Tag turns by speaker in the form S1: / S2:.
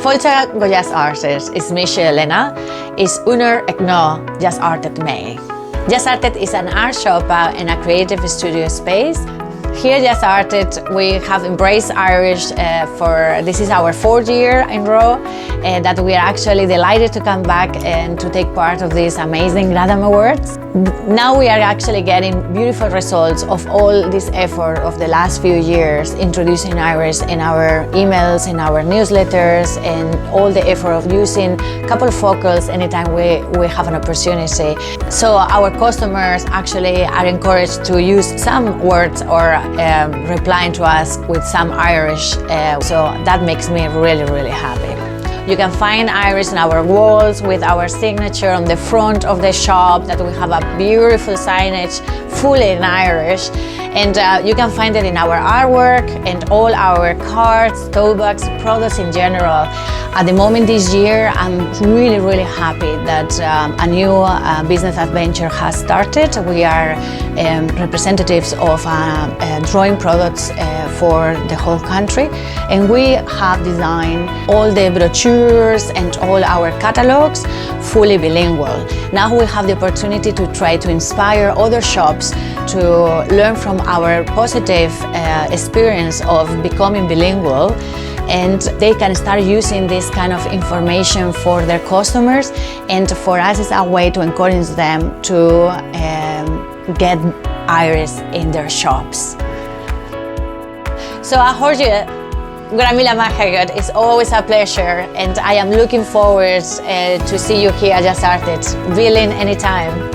S1: Fáilte go Jazz Artist is Misha Elena, is Unar Ekno Jazz Artist May. Jazz Artist is an art shop and a creative studio space. Here at Jazz Artist, we have embraced Irish this is our 4th year in row, and that we are actually delighted to come back and to take part of these amazing Gradam Awards. Now we are actually getting beautiful results of all this effort of the last few years, introducing Irish in our emails, in our newsletters, and all the effort of using a couple of focals anytime we have an opportunity. So our customers actually are encouraged to use some words or replying to us with some Irish, so that makes me really, really happy. You can find Irish in our walls with our signature on the front of the shop, that we have a beautiful signage fully in Irish, and you can find it in our artwork and all our cards, tote bags, products in general. At the moment this year, I'm really, really happy that a new business adventure has started. We are representatives of drawing products for the whole country, and we have designed all the brochures and all our catalogs fully bilingual. Now we have the opportunity to try to inspire other shops to learn from our positive experience of becoming bilingual, and they can start using this kind of information for their customers, and for us it's a way to encourage them to get Irish in their shops. So I heard you, Gramila Mahagat, it's always a pleasure, and I am looking forward to see you here at Jazz Artist. Billing anytime.